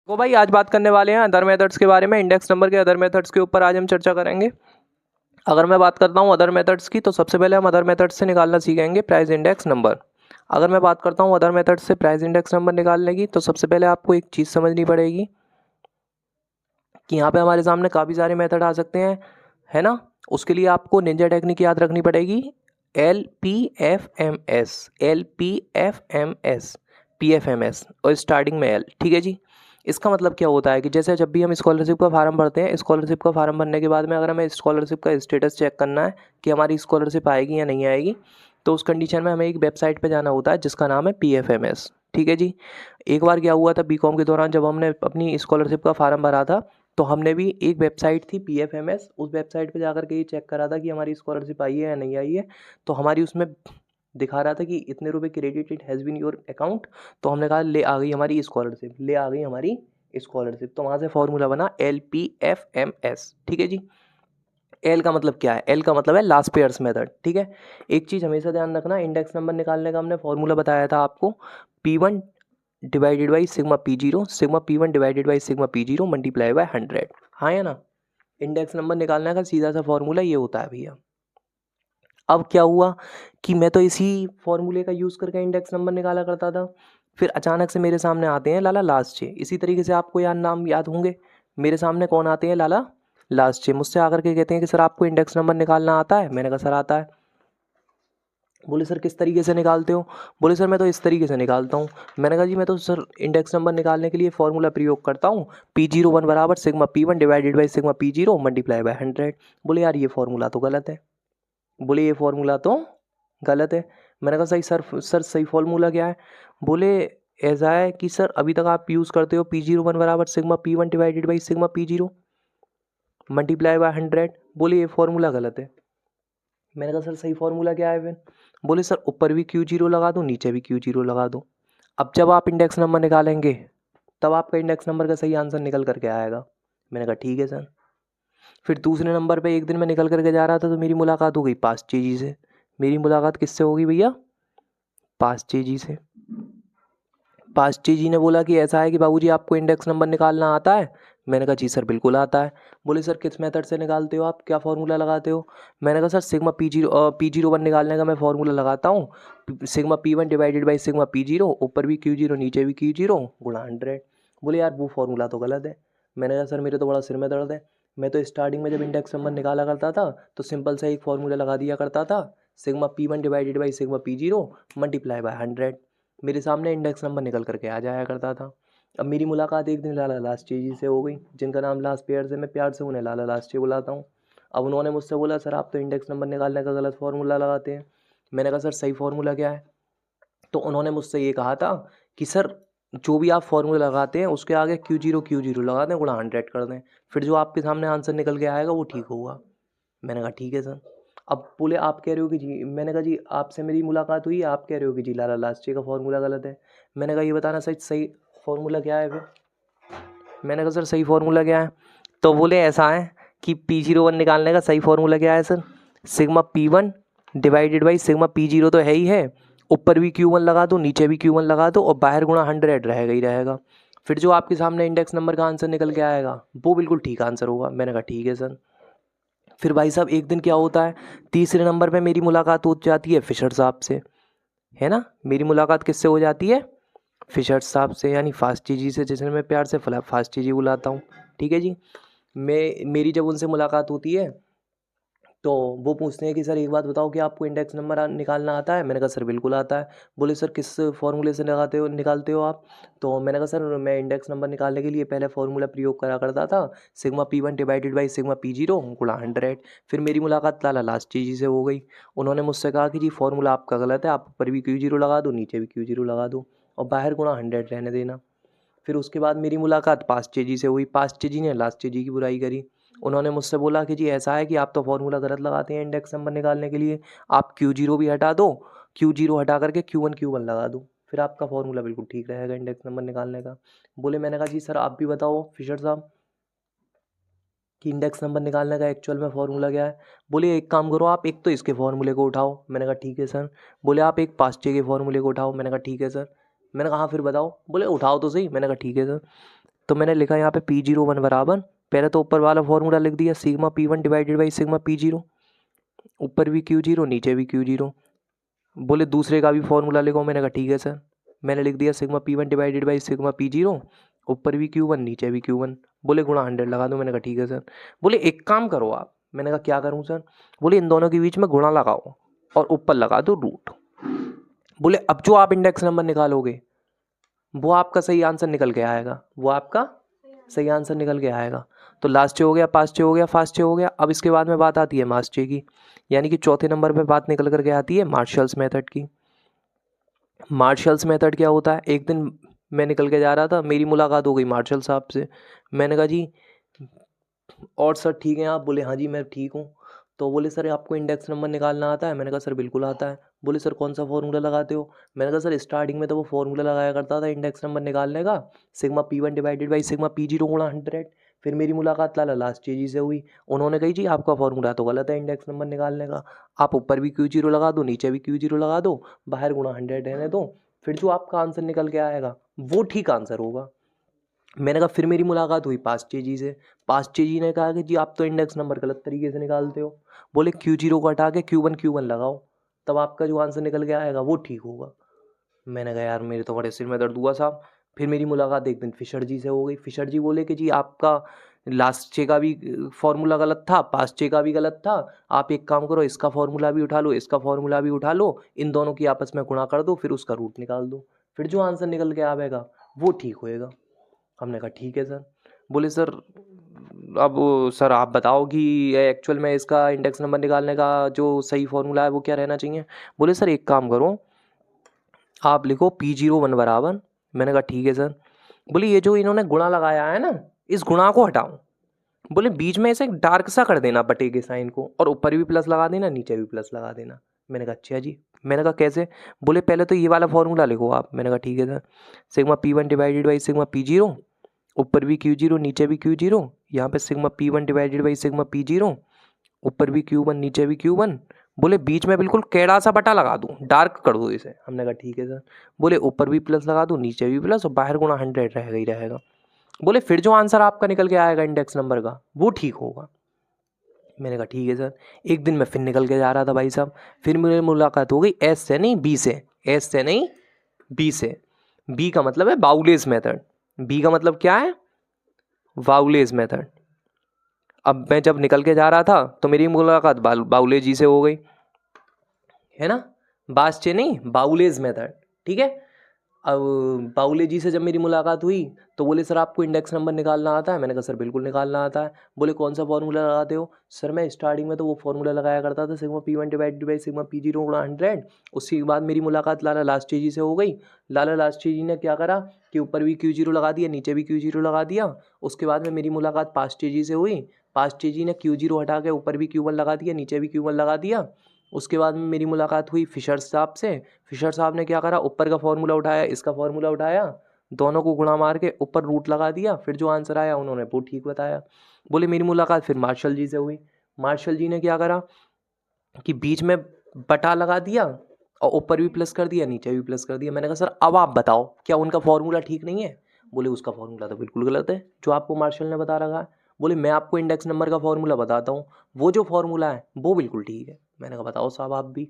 तो भाई आज बात करने वाले हैं अदर मेथड्स के बारे में। इंडेक्स नंबर के अदर मेथड्स के ऊपर आज हम चर्चा करेंगे। अगर मैं बात करता हूँ अदर मेथड्स की, तो सबसे पहले हम अदर मेथड्स से निकालना सीखेंगे प्राइस इंडेक्स नंबर। अगर मैं बात करता हूँ अदर मेथड्स से प्राइस इंडेक्स नंबर निकालने की, तो सबसे पहले आपको एक चीज़ समझनी पड़ेगी कि यहाँ पे हमारे सामने काफ़ी सारे मेथड आ सकते हैं, है ना। उसके लिए आपको निंजा टेक्निक याद रखनी पड़ेगी। LPFMS, LPFMS, PFMS और स्टार्टिंग में L, ठीक है जी। इसका मतलब क्या होता है कि जैसे जब भी हम स्कॉलरशिप का फार्म भरते हैं, स्कॉलरशिप का फार्म भरने के बाद में अगर हमें स्कॉलरशिप का स्टेटस चेक करना है कि हमारी स्कॉलरशिप आएगी या नहीं आएगी, तो उस कंडीशन में हमें एक वेबसाइट पे जाना होता है जिसका नाम है PFMS, ठीक है जी। एक बार क्या हुआ था बीकॉम के दौरान, जब हमने अपनी स्कॉलरशिप का फार्म भरा था, तो हमने भी एक वेबसाइट थी PFMS, उस वेबसाइट पे जाकर के ये चेक करा था कि हमारी स्कॉलरशिप आई है या नहीं आई है। तो हमारी उसमें दिखा रहा था कि इतने रुपए credited has been your account. तो हमने कहा ले आ गई हमारी स्कॉलरशिप, ले आ गई हमारी स्कॉलरशिप। तो वहाँ से फॉर्मूला बना LPFMS, ठीक है जी। एल का मतलब क्या है? एल का मतलब है लास्ट पेयर्स मेथड, ठीक है। एक चीज़ हमेशा ध्यान रखना, इंडेक्स नंबर निकालने का हमने फॉर्मूला बताया था आपको, P1 divided by sigma P0, sigma P1 divided by sigma P0 multiply by 100, हाँ या ना। इंडेक्स नंबर निकालने का सीधा सा फॉर्मूला ये होता है भैया। अब क्या हुआ कि मैं तो इसी फॉर्मूले का यूज़ करके इंडेक्स नंबर निकाला करता था, फिर अचानक से मेरे सामने आते हैं लाला लास्ट 6। इसी तरीके से आपको याद नाम याद होंगे, मेरे सामने कौन आते हैं? लाला लास्ट 6। मुझसे आकर के कहते हैं कि सर आपको इंडेक्स नंबर निकालना आता है? मैंने कहा सर आता है। बोले सर किस तरीके से निकालते हो? बोले सर मैं तो इस तरीके से निकालता हूँ। मैंने कहा जी मैं तो सर इंडेक्स नंबर निकालने के लिए फॉर्मूला प्रयोग करता हूँ, P01 बराबर sigma P1 divided by sigma P0 multiply by 100। बोले यार ये फॉर्मूला तो गलत है। बोले ये फॉर्मूला तो गलत है। मैंने कहा सही सर सही फॉर्मूला क्या है? बोले ऐसा है कि सर अभी तक आप यूज़ करते हो P01 बराबर sigma P1 divided by sigma P0 multiply by 100। बोले ये फॉर्मूला गलत है। मैंने कहा सर सही फॉर्मूला क्या है फिर? बोले सर ऊपर भी Q0 लगा दो, नीचे भी Q0 लगा दो। अब जब आप इंडेक्स नंबर निकालेंगे तब आपका इंडेक्स नंबर का सही आंसर निकल करके आएगा। मैंने कहा ठीक है सर। फिर दूसरे नंबर पे एक दिन मैं निकल करके जा रहा था, तो मेरी मुलाकात हो गई पास्चे जी से। मेरी मुलाकात किससे होगी भैया? पास्चे जी से। पास्चे जी ने बोला कि ऐसा है कि बाबूजी आपको इंडेक्स नंबर निकालना आता है? मैंने कहा जी सर बिल्कुल आता है। बोले सर किस मेथड से निकालते हो आप, क्या फार्मूला लगाते हो? मैंने कहा सर सिग्मा P01 निकालने का मैं फार्मूला लगाता हूँ, sigma P1 divided by sigma P0, ऊपर भी Q0 नीचे भी Q0 गुणा 100। बोले यार वो फार्मूला तो गलत है। मैंने कहा सर मेरे तो बड़ा सिर में दर्द है, मैं तो स्टार्टिंग में जब इंडेक्स नंबर निकाला करता था तो सिंपल सा एक फार्मूला लगा दिया करता था, sigma P1 divided by sigma P0 multiply by 100। मेरे सामने इंडेक्स नंबर निकल करके आ जाया करता था। अब मेरी मुलाकात एक दिन लाला लास्टे जी से हो गई, जिनका नाम लास्ट पेयर से मैं प्यार से उन्हें लाला लास्टे बुलाता हूँ। अब उन्होंने मुझसे बोला सर आप तो इंडेक्स नंबर निकालने का गलत फार्मूला लगाते हैं। मैंने कहा सर सही फार्मूला क्या है? तो उन्होंने मुझसे ये कहा था कि सर जो भी आप फार्मूला लगाते हैं उसके आगे Q0 लगा दें, गुणा 100 कर दें, फिर जो आपके सामने आंसर निकल के आएगा वो ठीक होगा। मैंने कहा ठीक है सर। अब बोले आप कह रहे हो कि जी, मैंने कहा जी आपसे मेरी मुलाकात हुई, आप कह रहे हो कि जी लाला लास्टे का फार्मूला गलत है। मैंने कहा ये बताना सही सही फार्मूला क्या है फिर? मैंने कहा सर सही फार्मूला क्या है? तो बोले ऐसा है कि P01 निकालने का सही फार्मूला क्या है sir? Sigma P1 divided by sigma P0 तो है ही है, ऊपर भी Q1 लगा दो, नीचे भी Q1 लगा दो और बाहर गुणा 100 रहेगा ही रहेगा। फिर जो आपके सामने इंडेक्स नंबर का आंसर निकल के आएगा वो बिल्कुल ठीक आंसर होगा। मैंने कहा ठीक है सर। फिर भाई साहब एक दिन क्या होता है, तीसरे नंबर पे मेरी मुलाकात हो जाती है फिशर साहब से, है ना। मेरी मुलाकात किससे हो जाती है? फिशर साहब से, यानी फास्टी जी से, जिसे मैं प्यार से फास्टी जी बुलाता हूँ, ठीक है जी। मेरी जब उनसे मुलाकात होती है तो वो पूछते हैं कि सर एक बात बताओ कि आपको इंडेक्स नंबर निकालना आता है? मैंने कहा सर बिल्कुल आता है। बोले सर किस फॉर्मूले से निकालते हो आप? तो मैंने कहा सर मैं इंडेक्स नंबर निकालने के लिए पहले फॉर्मूला प्रयोग करा करता था, sigma P1 divided by sigma P0 गुणा 100। फिर मेरी मुलाकात लाला लास्टी जी से हो गई। उन्होंने मुझसे कहा कि जी फॉर्मूला आपका गलत है, आप ऊपर भी Q0 लगा दो, नीचे भी Q0 लगा दो और बाहर गुणा 100 रहने देना। फिर उसके बाद मेरी मुलाकात पास्टे जी से हुई। पास्टे जी ने लास्टे जी की बुराई करी। उन्होंने मुझसे बोला कि जी ऐसा है कि आप तो फार्मूला गलत लगाते हैं इंडेक्स नंबर निकालने के लिए, आप Q0 भी हटा दो, Q0 हटा करके Q1 लगा दो, फिर आपका फार्मूला बिल्कुल ठीक रहेगा इंडेक्स नंबर निकालने का। बोले, मैंने कहा जी सर आप भी बताओ फिशर साहब कि इंडेक्स नंबर निकालने का एक्चुअल में फार्मूला क्या है? बोले एक काम करो आप एक तो इसके फार्मूले को उठाओ। मैंने कहा ठीक है सर। बोले आप एक पास्टे के फार्मूले को उठाओ। मैंने कहा ठीक है सर। मैंने कहा हाँ फिर बताओ। बोले उठाओ तो सही। मैंने कहा ठीक है सर। तो मैंने लिखा यहाँ पे P01 बराबर, पहले तो ऊपर वाला फॉर्मूला लिख दिया sigma P1 divided by sigma P0, ऊपर भी Q0 नीचे भी Q0। बोले दूसरे का भी फॉर्मूला लिखो, मैंने कहा ठीक है सर। मैंने लिख दिया sigma P1 divided by sigma P0, ऊपर भी Q1 नीचे भी Q1। बोले गुणा 100 लगा दो, मैंने कहा ठीक है सर। बोले एक काम करो आप, मैंने कहा क्या करूं सर? बोले इन दोनों के बीच में गुणा लगाओ और ऊपर लगा दो रूट। बोले अब जो आप इंडेक्स नंबर निकालोगे वो आपका सही आंसर निकल के आएगा, वो आपका सही आंसर निकल के आएगा। तो लास्ट चे हो गया, पास्ट चे हो गया, फास्ट चे हो गया। अब इसके बाद में बात आती है मास्ट चे की, यानी कि चौथे नंबर पे बात निकल करके आती है मार्शल्स मेथड की। मार्शल्स मेथड क्या होता है? एक दिन मैं निकल के जा रहा था, मेरी मुलाकात हो गई मार्शल साहब से। मैंने कहा जी और सर ठीक हैं आप? बोले हाँ जी मैं ठीक हूँ। तो बोले सर आपको इंडेक्स नंबर निकालना आता है? मैंने कहा सर बिल्कुल आता है। बोले सर कौन सा फॉर्मूला लगाते हो? मैंने कहा सर स्टार्टिंग में तो वो फॉर्मूला लगाया करता था इंडेक्स नंबर निकालने का, sigma P1 divided by sigma P0 गुणा 100। फिर मेरी मुलाकात लाला लास्ट जी से हुई, उन्होंने कही जी आपका फॉर्मूला तो गलत है इंडेक्स नंबर निकालने का, आप ऊपर भी Q0 लगा दो नीचे भी Q0 लगा दो, बाहर गुणा 100 रहने दो, फिर जो आपका आंसर निकल के आएगा वो ठीक आंसर होगा। मैंने कहा फिर मेरी मुलाकात हुई पास्चे जी से। पास्चे जी ने कहा कि जी आप तो इंडेक्स नंबर गलत तरीके से निकालते हो। बोले Q0 को हटा के Q1 लगाओ, तब आपका जो आंसर निकल के आएगा वो ठीक होगा। मैंने कहा यार मेरे तो बड़े सिर में दर्द हुआ साहब। फिर मेरी मुलाकात एक दिन फिशर जी से हो गई। फिशर जी बोले कि जी आपका लास्ट चे का भी फॉर्मूला गलत था, पास्ट चे का भी गलत था, आप एक काम करो इसका फॉर्मूला भी उठा लो, इसका फॉर्मूला भी उठा लो, इन दोनों की आपस में गुणा कर दो, फिर उसका रूट निकाल दो, फिर जो आंसर निकल के आएगा वो ठीक होएगा। हमने कहा ठीक है सर। बोले सर अब सर आप बताओ कि एक्चुअल में इसका इंडेक्स नंबर निकालने का जो सही फॉर्मूला है वो क्या रहना चाहिए? बोले सर एक काम करो आप लिखो P01 बराबर। मैंने कहा ठीक है सर। बोले ये जो इन्होंने गुणा लगाया है ना, इस गुणा को हटाओ। बोले बीच में ऐसे डार्क सा कर देना बटे के साइन को, और ऊपर भी प्लस लगा देना नीचे भी प्लस लगा देना। मैंने कहा अच्छा जी। मैंने कहा कैसे? बोले पहले तो ये वाला फॉर्मूला लिखो आप। मैंने कहा ठीक है sir. Sigma P1 divided by sigma P0, ऊपर भी Q0 नीचे भी Q0, यहाँ पे sigma P1 divided by sigma P0, ऊपर भी Q1 नीचे भी Q1। बोले बीच में बिल्कुल कैड़ा सा बटा लगा दूँ, डार्क कर दो इसे। हमने कहा ठीक है सर। बोले ऊपर भी प्लस लगा दूँ नीचे भी प्लस, और बाहर गुणा 100 रहेगा ही रहेगा। बोले फिर जो आंसर आपका निकल के आएगा इंडेक्स नंबर का वो ठीक होगा। मैंने कहा ठीक है सर। एक दिन मैं फिर निकल के जा रहा था भाई साहब, फिर मेरी मुलाकात हो गई एस से नहीं बी से, एस से नहीं बी से। बी का मतलब है बाउलेस मेथड। बी का मतलब क्या है? बाउलेस मेथड। अब मैं जब निकल के जा रहा था तो मेरी मुलाकात बाउले जी से हो गई, है ना? बासचे नहीं, बाउलेज मेथड, ठीक है। अब बाउले जी से जब मेरी मुलाकात हुई तो बोले सर आपको इंडेक्स नंबर निकालना आता है? मैंने कहा सर बिल्कुल निकालना आता है। बोले कौन सा फॉर्मूला लगाते हो? सर मैं स्टार्टिंग में तो वो फॉर्मूला लगाया करता था sigma P1 divided by sigma P0 गुणा 100। उसके बाद मेरी मुलाकात लाला लास्टे जी से हो गई। लाला लास्टे जी ने क्या करा कि ऊपर भी Q0 लगा दिया नीचे भी Q0 लगा दिया। उसके बाद में मेरी मुलाकात पास्टे जी से हुई। पास्टे जी ने Q0 हटा के ऊपर भी Q1 लगा दिया नीचे भी Q1 लगा दिया। उसके बाद में मेरी मुलाकात हुई फिशर साहब से। फिशर साहब ने क्या करा, ऊपर का फॉर्मूला उठाया इसका फॉर्मूला उठाया, दोनों को गुणा मार के ऊपर रूट लगा दिया, फिर जो आंसर आया उन्होंने वो ठीक बताया। बोले मेरी मुलाकात फिर मार्शल जी से हुई। मार्शल जी ने क्या करा कि बीच में बटा लगा दिया और ऊपर भी प्लस कर दिया नीचे भी प्लस कर दिया। मैंने कहा सर अब आप बताओ क्या उनका फॉर्मूला ठीक नहीं है? बोले उसका फॉर्मूला तो बिल्कुल गलत है जो आपको मार्शल ने बता रखा है। बोले मैं आपको इंडेक्स नंबर का फॉर्मूला बताता हूँ, वो जो फॉर्मूला है वो बिल्कुल ठीक है। मैंने कहा बताओ साहब आप भी।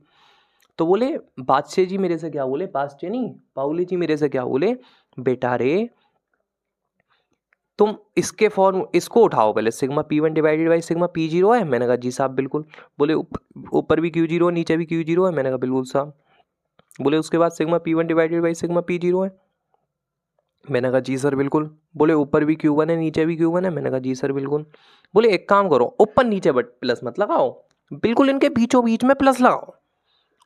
तो बोले बादशाह जी मेरे से क्या बोले, बादशाह नहीं पाउली जी मेरे से क्या बोले, बेटा रे तुम इसके फॉर्म इसको उठाओ पहले, sigma P1 divided by sigma P0 है? मैंने कहा जी साहब बिल्कुल। बोले ऊपर भी Q0 नीचे भी Q0 है? मैंने कहा बिल्कुल साहब। बोले उसके बाद sigma P1 divided by sigma P0 है? मैंने कहा जी सर बिल्कुल। बोले ऊपर भी Q1 है नीचे भी Q1 है? मैंने कहा जी सर बिल्कुल। बोले एक काम करो ऊपर नीचे बट प्लस मत लगाओ, बिल्कुल इनके बीचों बीच में प्लस लगाओ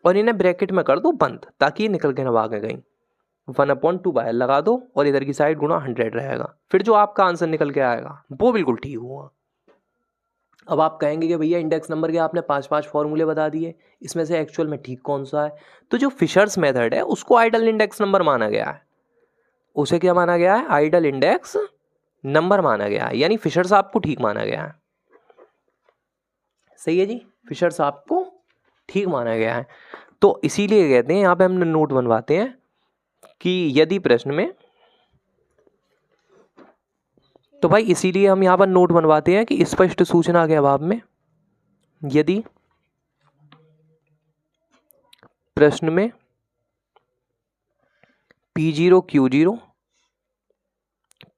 और इन्हें ब्रैकेट में कर दो बंद, ताकि ये निकल के ना भागे कहीं। 1/2 बाहर लगा दो और इधर की साइड गुणा 100 रहेगा, फिर जो आपका आंसर निकल के आएगा वो बिल्कुल ठीक होगा। अब आप कहेंगे कि भैया इंडेक्स नंबर के आपने 5 फॉर्मूले बता दिए, इसमें से एक्चुअल में ठीक कौन सा है? तो जो फिशर्स मेथड है उसको आइडल इंडेक्स नंबर माना गया है। उसे क्या माना गया है? आइडल इंडेक्स नंबर माना गया है, यानी फिशर साहब को ठीक माना गया है। सही है जी, फिशर साहब को ठीक माना गया है। तो इसीलिए कहते हैं, यहाँ पे हमने नोट बनवाते हैं कि यदि प्रश्न में तो भाई इसीलिए हम यहाँ पर नोट बनवाते हैं कि स्पष्ट सूचना के अभाव में यदि प्रश्न में P0 Q0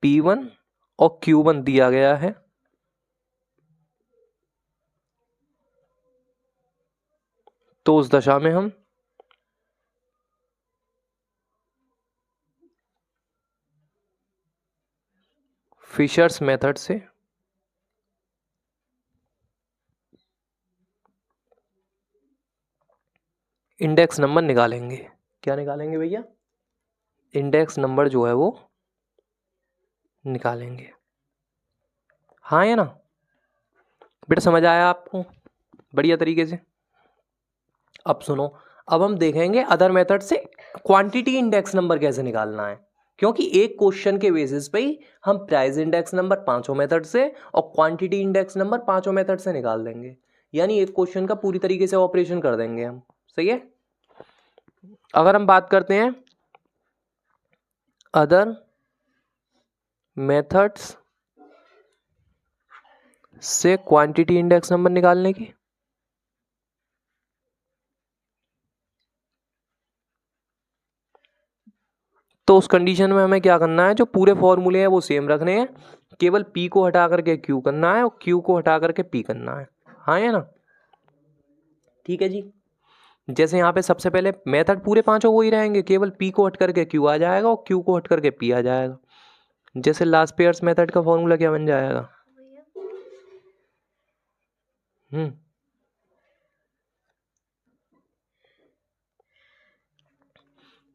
P1 और Q1 दिया गया है तो उस दशा में हम फिशर्स मेथड से इंडेक्स नंबर निकालेंगे। क्या निकालेंगे भैया? इंडेक्स नंबर जो है वो निकालेंगे। हाँ या ना बेटा, समझ आया आपको बढ़िया तरीके से? अब सुनो, अब हम देखेंगे अदर मेथड से क्वांटिटी इंडेक्स नंबर कैसे निकालना है, क्योंकि एक क्वेश्चन के बेसिस पे ही हम प्राइस इंडेक्स नंबर पांचों मेथड से और क्वांटिटी इंडेक्स नंबर पांचों मेथड से निकाल देंगे। यानी एक क्वेश्चन का पूरी तरीके से ऑपरेशन कर देंगे हम। सही है? अगर हम बात करते हैं अदर मेथड्स से क्वांटिटी इंडेक्स नंबर निकालने की, तो उस कंडीशन में हमें क्या करना है, जो पूरे फॉर्मूले हैं वो सेम रखने हैं, केवल P को हटा करके Q करना है और Q को हटा करके P करना है। हाँ या ना? ठीक है जी। जैसे यहाँ पे सबसे पहले मेथड पूरे पांचों वो ही रहेंगे, केवल P को हट करके Q आ जाएगा और Q को हट करके P आ जाएगा। जैसे लास्ट पेयर्स मेथड का फॉर्मूला क्या बन जाएगा?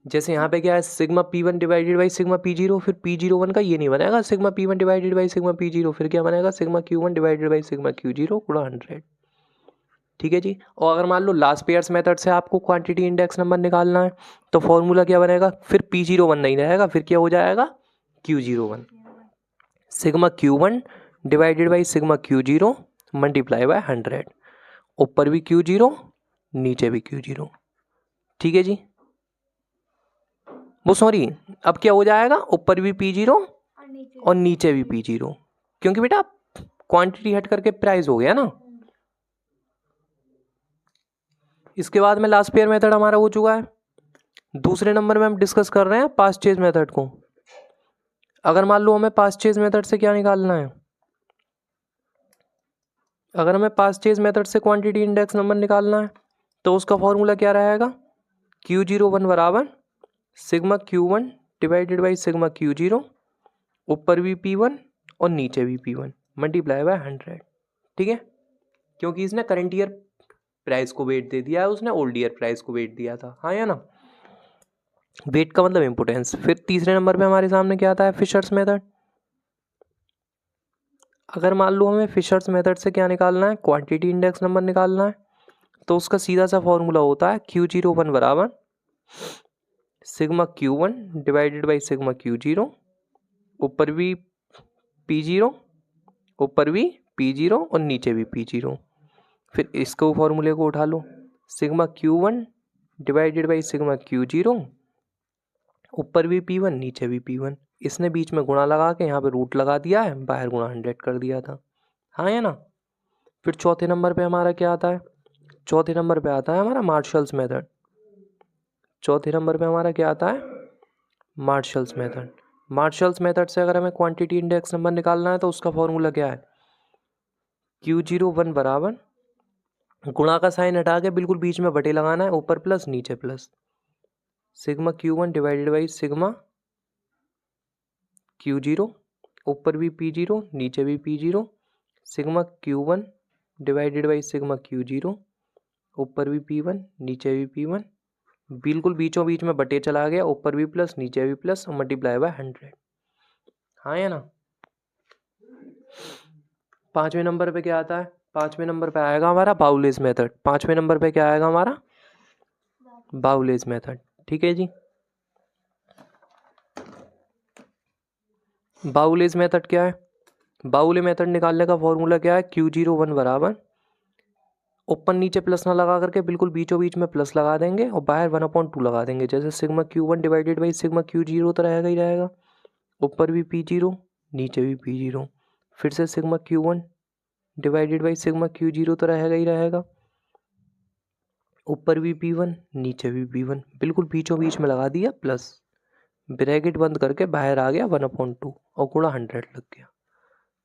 जैसे यहाँ पे क्या है, sigma P1 divided by sigma P0, फिर P01 का ये नहीं बनेगा sigma P1 divided by sigma P0, फिर क्या बनेगा sigma Q1 divided by sigma Q0 गुणा 100। ठीक है जी। और अगर मान लो लास्ट पेयर्स मेथड से आपको क्वांटिटी इंडेक्स नंबर निकालना है तो फॉर्मूला क्या बनेगा, फिर P01 नहीं रहेगा, फिर क्या हो जाएगा Q01, sigma Q1 divided by sigma Q0 multiply by 100, ऊपर भी Q0 नीचे भी Q0। ठीक है जी। वो सॉरी, अब क्या हो जाएगा, ऊपर भी P0 और नीचे भी P0, क्योंकि बेटा क्वांटिटी हट करके प्राइस हो गया ना। इसके बाद में लास्ट पेयर मेथड हमारा हो चुका है। दूसरे नंबर में हम डिस्कस कर रहे हैं पास्ट चेज मेथड को। अगर मान लो हमें पास्ट चेज मेथड से क्या निकालना है, अगर हमें पास्ट चेज मेथड से क्वांटिटी इंडेक्स नंबर निकालना है तो उसका फॉर्मूला क्या रहेगा, Q01 बराबर sigma Q1 divided by sigma Q0, ऊपर भी P1 और नीचे भी P1 मल्टीप्लाई बाय 100। ठीक है, क्योंकि इसने करंट ईयर प्राइस को वेट दे दिया है, उसने ओल्ड ईयर प्राइस को वेट दिया था। हाँ या ना? वेट का मतलब इंपोर्टेंस। फिर तीसरे नंबर पे हमारे सामने क्या आता है, फिशर्स मेथड। अगर मान लो हमें फिशर्स मेथड से क्या निकालना है, क्वांटिटी इंडेक्स नंबर निकालना है, तो उसका सीधा सा फॉर्मूला होता है Q01 बराबर sigma Q1 divided by sigma Q0, ऊपर भी P0, ऊपर भी P0 और नीचे भी P0। फिर इसको फॉर्मूले को उठा लो, sigma Q1 divided by sigma Q0, ऊपर भी P1 नीचे भी P1। इसने बीच में गुणा लगा के यहाँ पे रूट लगा दिया है, बाहर गुणा 100 कर दिया था। हाँ या ना? फिर चौथे नंबर पे हमारा क्या आता है, चौथे नंबर पे आता है हमारा मार्शल्स मेथड। चौथे नंबर पे हमारा क्या आता है, मार्शल्स मेथड। मार्शल्स मेथड से अगर हमें क्वांटिटी इंडेक्स नंबर निकालना है तो उसका फॉर्मूला क्या है, Q01 बराबर गुणा का साइन हटा के बिल्कुल बीच में बटे लगाना है, ऊपर प्लस नीचे plus, sigma Q1 divided by sigma Q0, ऊपर भी P0 नीचे भी P0, sigma Q1 divided by sigma Q0, ऊपर भी P1 नीचे भी P1, बिल्कुल बीचों बीच में बटे चला गया, ऊपर भी प्लस नीचे भी प्लस और मल्टीप्लाई बाय 100। हाँ या ना? पांचवें नंबर पे क्या आता है, पांचवें नंबर पे आएगा हमारा बाउलेज मेथड। पांचवें नंबर पे क्या आएगा हमारा, बाउलेज मेथड। ठीक है जी। बाउलेज मेथड क्या है, बाउले मेथड निकालने का फॉर्मूला क्या है, Q01 बराबर ऊपर नीचे प्लस ना लगा करके बिल्कुल बीचों बीच में प्लस लगा देंगे और बाहर 1/2 लगा देंगे। जैसे sigma Q1 divided by sigma Q0 तो रहेगा ही रहेगा, ऊपर भी P0 नीचे भी P0, फिर से sigma Q1 divided by sigma Q0 तो रहेगा ही रहेगा, ऊपर भी P1 नीचे भी P1, बिल्कुल बीचों बीच में लगा दिया प्लस, ब्रैकेट बंद करके बाहर आ गया 1/2 और गुणा 100 लग गया।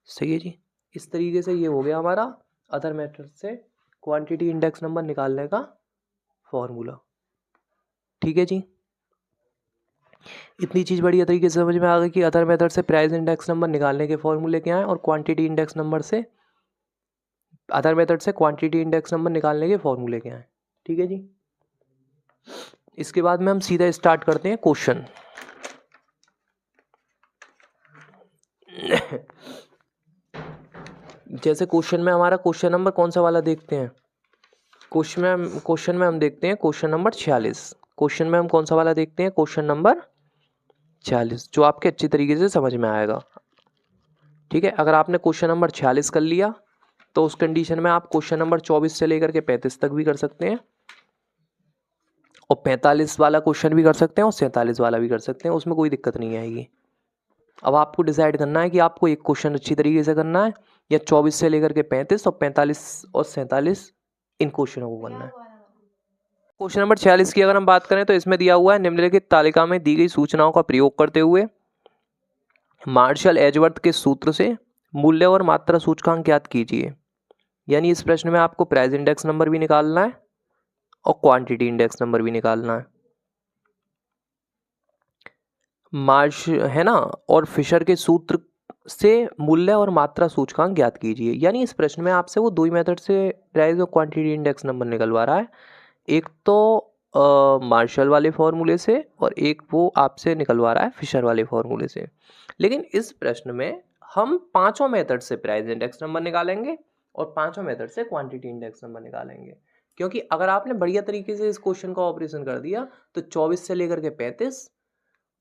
सही है जी। इस तरीके से ये हो गया हमारा अदर मेथड से क्वांटिटी इंडेक्स नंबर निकालने का फॉर्मूला। ठीक है जी। इतनी चीज़ बढ़िया तरीके से समझ में आ गई कि अदर मेथड से प्राइस इंडेक्स नंबर निकालने के फॉर्मूले क्या हैं और क्वांटिटी इंडेक्स नंबर से अदर मेथड से क्वांटिटी इंडेक्स नंबर निकालने के फॉर्मूले क्या हैं। ठीक है जी। इसके बाद में हम सीधा स्टार्ट करते हैं क्वेश्चन। जैसे क्वेश्चन में हमारा क्वेश्चन नंबर कौन सा वाला देखते हैं, क्वेश्चन में हम देखते हैं क्वेश्चन नंबर 46। क्वेश्चन में हम कौन सा वाला देखते हैं, क्वेश्चन नंबर 46, जो आपके अच्छी तरीके से समझ में आएगा। ठीक है, अगर आपने क्वेश्चन नंबर 46 कर लिया तो उस कंडीशन में आप क्वेश्चन नंबर 24 से लेकर के 35 तक भी कर सकते हैं और 45 वाला क्वेश्चन भी कर सकते हैं और 47 वाला भी कर सकते हैं, उसमें कोई दिक्कत नहीं आएगी। अब आपको डिसाइड करना है कि आपको एक क्वेश्चन अच्छी तरीके से करना है या 24 से लेकर के 35 और 45 और 47 इन क्वेश्चनों को करना है। क्वेश्चन नंबर 46 की अगर हम बात करें तो इसमें दिया हुआ है निम्नलिखित तालिका में दी गई सूचनाओं का प्रयोग करते हुए मार्शल एजवर्थ के सूत्र से मूल्य और मात्रा सूचकांक ज्ञात कीजिए। यानी इस प्रश्न में आपको प्राइस इंडेक्स नंबर भी निकालना है और क्वांटिटी इंडेक्स नंबर भी निकालना है। मार्श है ना, और फिशर के सूत्र से मूल्य और मात्रा सूचकांक ज्ञात कीजिए। यानी इस प्रश्न में आपसे वो दो ही मेथड से प्राइस और क्वांटिटी इंडेक्स नंबर निकलवा रहा है, एक तो मार्शल वाले फॉर्मूले से और एक वो आपसे निकलवा रहा है फिशर वाले फॉर्मूले से। लेकिन इस प्रश्न में हम पांचों मेथड से प्राइस इंडेक्स नंबर निकालेंगे और पांचों मेथड से क्वांटिटी इंडेक्स नंबर निकालेंगे, क्योंकि अगर आपने बढ़िया तरीके से इस क्वेश्चन का ऑपरेशन कर दिया तो 24 से लेकर के 35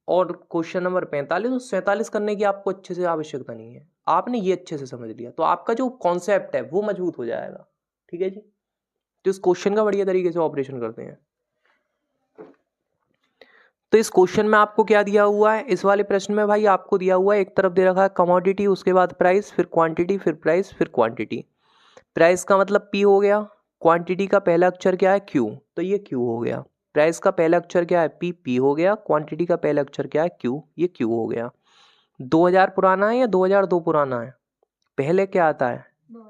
और क्वेश्चन नंबर 45 और 47 करने की आपको अच्छे से आवश्यकता नहीं है। आपने ये अच्छे से समझ लिया तो आपका जो कॉन्सेप्ट है वो मजबूत हो जाएगा। ठीक है जी। तो इस क्वेश्चन का बढ़िया तरीके से ऑपरेशन करते हैं। तो इस क्वेश्चन में आपको क्या दिया हुआ है, इस वाले प्रश्न में भाई आपको दिया हुआ है, एक तरफ दे रखा है कमोडिटी, उसके बाद प्राइस, फिर क्वांटिटी, फिर प्राइस, फिर क्वांटिटी। प्राइस का मतलब पी हो गया, क्वांटिटी का पहला अक्षर क्या है क्यू, तो ये क्यू हो गया। प्राइस का पहला अक्षर क्या है पी, पी हो गया। क्वांटिटी का पहला अक्षर क्या है क्यू, ये क्यू हो गया। 2000 पुराना है या 2002 पुराना है, पहले क्या आता है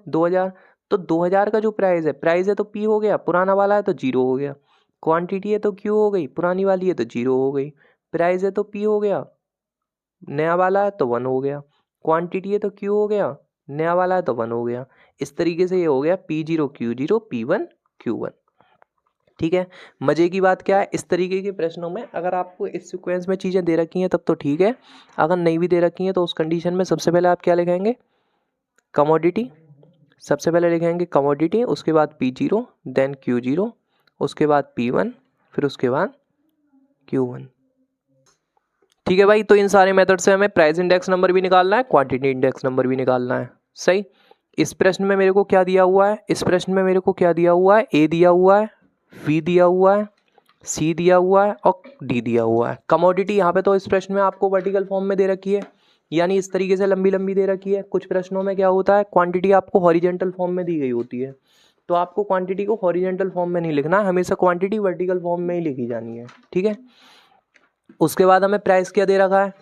2000, तो 2000 का जो प्राइस है तो पी हो गया, पुराना वाला है तो जीरो हो गया। क्वांटिटी है तो क्यू हो गई, पुरानी वाली है तो जीरो हो गई। प्राइस है तो पी हो गया, नया वाला है तो 1 हो गया। क्वांटिटी है तो क्यू हो गया, नया वाला है तो 1 हो गया। इस तरीके से ये हो गया P0 Q0 P1 Q1। ठीक है। मजे की बात क्या है, इस तरीके के प्रश्नों में अगर आपको इस सीक्वेंस में चीज़ें दे रखी हैं तब तो ठीक है, अगर नहीं भी दे रखी हैं तो उस कंडीशन में सबसे पहले आप क्या लिखेंगे, कमोडिटी। सबसे पहले लिखेंगे कमोडिटी, उसके बाद P0, देन Q0, उसके बाद P1, फिर उसके बाद Q1। ठीक है भाई। तो इन सारे मेथड से हमें प्राइस इंडेक्स नंबर भी निकालना है, क्वांटिटी इंडेक्स नंबर भी निकालना है। सही। इस प्रश्न में मेरे को क्या दिया हुआ है, इस प्रश्न में मेरे को क्या दिया हुआ है, ए दिया हुआ है, वी दिया हुआ है, सी दिया हुआ है और डी दिया हुआ है। कमोडिटी यहाँ पे तो इस प्रश्न में आपको वर्टिकल फॉर्म में दे रखी है, यानी इस तरीके से लंबी लंबी दे रखी है। कुछ प्रश्नों में क्या होता है, क्वांटिटी आपको हॉरिजेंटल फॉर्म में दी गई होती है, तो आपको क्वांटिटी को हॉरिजेंटल फॉर्म में नहीं लिखना है, हमेशा क्वांटिटी वर्टिकल फॉर्म में ही लिखी जानी है। ठीक है। उसके बाद हमें प्राइस क्या दे रखा है,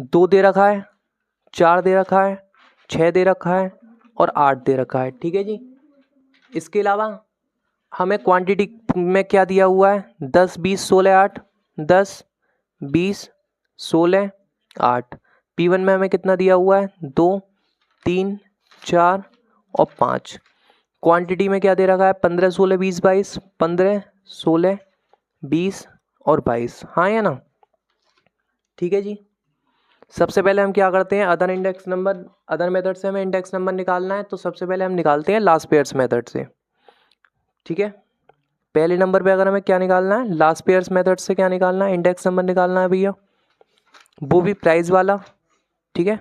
2 दे रखा है, 4 दे रखा है, 6 दे रखा है और 8 दे रखा है। ठीक है जी। इसके अलावा हमें क्वांटिटी में क्या दिया हुआ है, 10 20 16 8, 10 20 16 8। P1 में हमें कितना दिया हुआ है, 2 3 4 और 5। क्वांटिटी में क्या दे रखा है, 15 16 20 22, 15 16 20 और 22, हाँ या ना। ठीक है जी। सबसे पहले हम क्या करते हैं, other index number, other method से हमें इंडेक्स नंबर निकालना है, तो सबसे पहले हम निकालते हैं लास्ट पेयर्स मेथड से। ठीक है। पहले नंबर पे अगर हमें क्या निकालना है, लास्ट पेयर्स मेथड से क्या निकालना है, इंडेक्स नंबर निकालना है भैया, वो भी प्राइस वाला। ठीक है।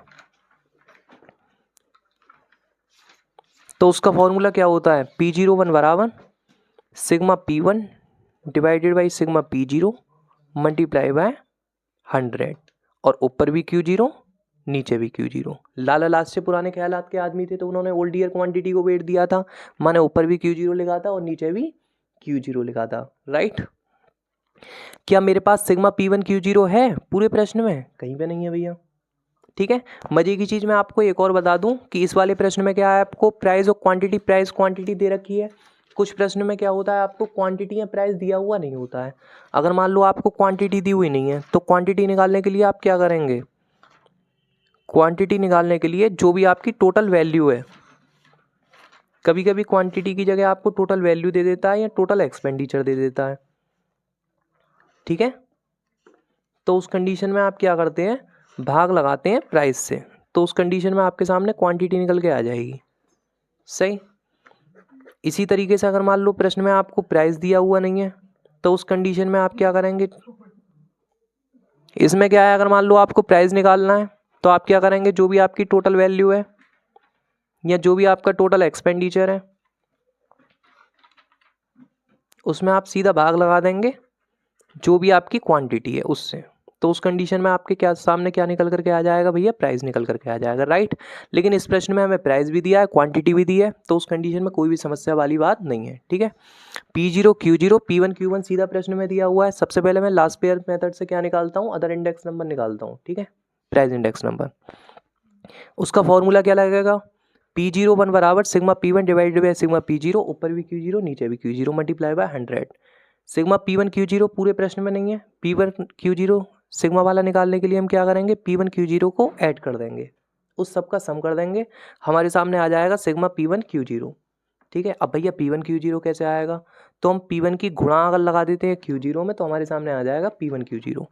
तो उसका फॉर्मूला क्या होता है, P01 बराबर sigma P1 divided by sigma P0 multiply by 100, और ऊपर भी Q0 नीचे भी Q0। लाला लाजपत से पुराने ख्यालात के आदमी थे तो उन्होंने ओल्ड ईयर क्वांटिटी को वेट दिया था, माने ऊपर भी Q0 लिखा था और नीचे भी Q0 लिखा था, राइट। क्या मेरे पास सिग्मा P1 Q0 है पूरे प्रश्न में? कहीं पे नहीं है भैया, ठीक है। मजे की चीज़ मैं आपको एक और बता दूं कि इस वाले प्रश्न में क्या है, आपको प्राइस और क्वांटिटी, प्राइस क्वांटिटी दे रखी है। कुछ प्रश्न में क्या होता है, आपको क्वांटिटी या प्राइस दिया हुआ नहीं होता है। अगर मान लो आपको क्वांटिटी दी हुई नहीं है तो क्वांटिटी निकालने के लिए आप क्या करेंगे, क्वांटिटी निकालने के लिए जो भी आपकी टोटल वैल्यू है, कभी कभी क्वांटिटी की जगह आपको टोटल वैल्यू दे देता है या टोटल एक्सपेंडिचर दे देता है, ठीक है। तो उस कंडीशन में आप क्या करते हैं, भाग लगाते हैं प्राइस से, तो उस कंडीशन में आपके सामने क्वांटिटी निकल के आ जाएगी, सही। इसी तरीके से अगर मान लो प्रश्न में आपको प्राइस दिया हुआ नहीं है तो उस कंडीशन में आप क्या करेंगे, इसमें क्या है, अगर मान लो आपको प्राइस निकालना है तो आप क्या करेंगे, जो भी आपकी टोटल वैल्यू है या जो भी आपका टोटल एक्सपेंडिचर है उसमें आप सीधा भाग लगा देंगे जो भी आपकी क्वांटिटी है उससे, तो उस कंडीशन में आपके क्या सामने क्या निकल करके आ जाएगा भैया, प्राइस निकल करके आ जाएगा, राइट। लेकिन इस प्रश्न में हमें प्राइस भी दिया है, क्वांटिटी भी दी है, तो उस कंडीशन में कोई भी समस्या वाली बात नहीं है, ठीक है। P0 Q0 P1 Q1 सीधा प्रश्न में दिया हुआ है। सबसे पहले मैं लास्ट पेयर मेथड से क्या निकालता हूँ, अदर इंडेक्स नंबर निकालता हूँ, ठीक है, प्राइस इंडेक्स नंबर। उसका फॉर्मूला क्या लगेगा, P01 बराबर sigma P1 divided by sigma P0, ऊपर भी Q0 नीचे भी Q0 multiply by 100। Sigma P1 Q0 पूरे प्रश्न में नहीं है, P1 Q0 सिग्मा वाला निकालने के लिए हम क्या करेंगे, P1 Q0 को ऐड कर देंगे, उस सब का सम कर देंगे, हमारे सामने आ जाएगा सिग्मा P1 Q0, ठीक है। अब भैया P1 Q0 कैसे आएगा, तो हम P1 की गुणा अगर लगा देते हैं Q0 में तो हमारे सामने आ जाएगा P1 Q0।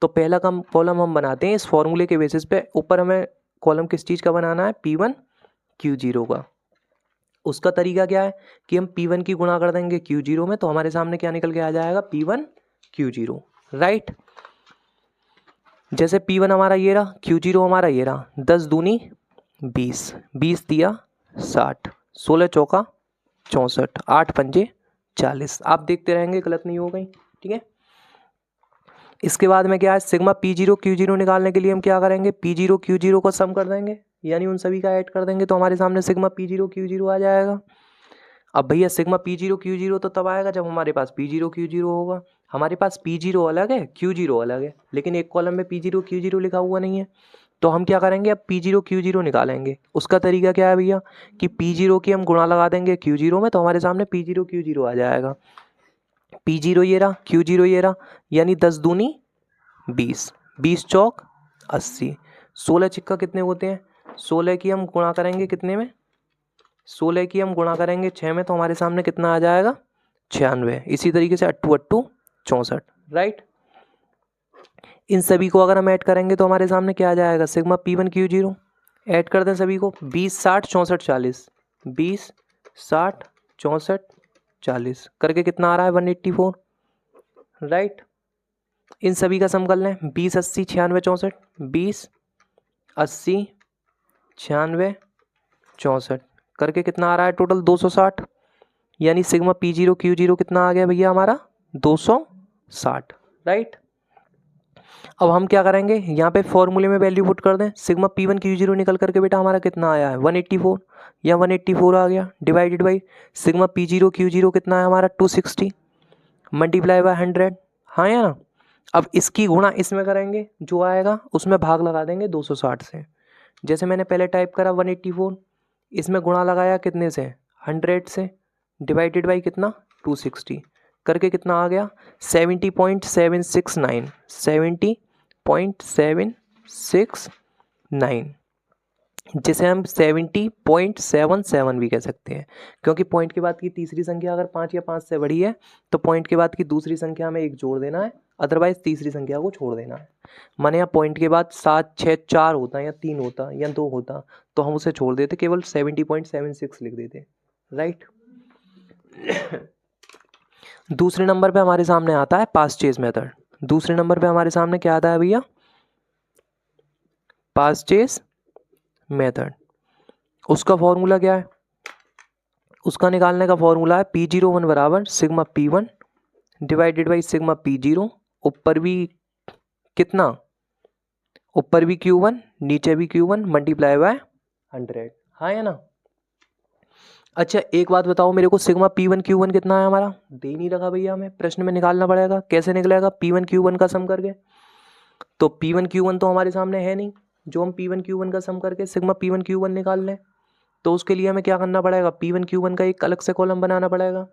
तो पहला कॉलम हम बनाते हैं इस फॉर्मूले के बेसिस पे, ऊपर हमें कॉलम किस चीज़ का बनाना है, P1 Q0 का। उसका तरीका क्या है कि हम P1 की गुणा कर देंगे Q0 में तो हमारे सामने क्या निकल के आ जाएगा, P1 Q0, राइट। जैसे P1 हमारा ये रहा, Q0 हमारा ये रहा, 10 दूनी 20, 20 दिया 60, 16 चौका 64, 8 पंजे 40। आप देखते रहेंगे गलत नहीं हो गई, ठीक है। इसके बाद में क्या है, सिग्मा P0 Q0 निकालने के लिए हम क्या करेंगे, P0 Q0 को सम कर देंगे, यानी उन सभी का ऐड कर देंगे तो हमारे सामने सिग्मा P0 Q0 आ जाएगा। अब भैया सिग्मा P0 Q0 तो तब आएगा जब हमारे पास P0 Q0 होगा। हमारे पास P0 अलग है, Q0 अलग है, लेकिन एक कॉलम में P0 Q0 लिखा हुआ नहीं है, तो हम क्या करेंगे, अब P0 Q0 निकालेंगे। उसका तरीका क्या है भैया कि P0 की हम गुणा लगा देंगे Q0 में तो हमारे सामने P0 Q0 आ जाएगा। P0 ये रहा, Q0 ये रहा, यानी 10 दूनी 20, 20 चौक 80, 16 चिक्का कितने होते हैं, 16 की हम गुणा करेंगे कितने में, 16 की हम गुणा करेंगे 6 में तो हमारे सामने कितना आ जाएगा, 96। इसी तरीके से 8 8 64, राइट। इन सभी को अगर हम ऐड करेंगे तो हमारे सामने क्या आ जाएगा, सिग्मा P1 Q0। ऐड कर दें सभी को, 20 60 64 40, 20 60 64 40 करके कितना आ रहा है, 184, राइट। इन सभी का सम कर लें, 20 80 96 64, 20 80 96 64 करके कितना आ रहा है, टोटल 260, यानी सिग्मा P0 Q0 कितना आ गया भैया हमारा, 260, राइट। अब हम क्या करेंगे, यहाँ पे फॉर्मूले में वैल्यू पुट कर दें, सिग्मा P1 Q0 निकल करके बेटा हमारा कितना आया है, 184, या 184 आ गया, divided by sigma P0 Q0 कितना है हमारा, 260 मल्टीप्लाई बाय 100, हाँ या ना। अब इसकी गुणा इसमें करेंगे, जो आएगा उसमें भाग लगा देंगे 260 से। जैसे मैंने पहले टाइप करा 184, इसमें गुणा लगाया कितने से, 100 से, डिवाइडेड बाई कितना 260 करके कितना आ गया, 70.769, 70.769, जिसे हम 70.77 भी कह सकते हैं, क्योंकि पॉइंट के बाद की तीसरी संख्या अगर 5 या 5 से बड़ी है तो पॉइंट के बाद की दूसरी संख्या में एक जोड़ देना है, अदरवाइज तीसरी संख्या को छोड़ देना है। माने यहाँ पॉइंट के बाद 7 6 4 होता या 3 होता या 2 होता तो हम उसे छोड़ देते, केवल 70.76 लिख देते, राइट। दूसरे नंबर पे हमारे सामने आता है पास्ट चेज मेथड। दूसरे नंबर पे हमारे सामने क्या आता है भैया, पास्ट चेज मेथड। उसका फॉर्मूला क्या है, उसका निकालने का फॉर्मूला है P01 बराबर sigma P1 divided by sigma P0, ऊपर भी कितना ऊपर भी Q1 नीचे भी Q1 मल्टीप्लाई बाय 100, हाँ या ना। अच्छा एक बात बताओ मेरे को, सिग्मा P1 Q1 कितना है हमारा, दे ही नहीं रखा भैया, हमें प्रश्न में निकालना पड़ेगा। कैसे निकलेगा P1 Q1 का सम करके, तो P1 Q1 तो हमारे सामने है नहीं, जो हम P1 Q1 का सम करके सिग्मा P1 Q1 निकाल लें, तो उसके लिए हमें क्या करना पड़ेगा, P1 Q1 का एक अलग से कॉलम बनाना पड़ेगा।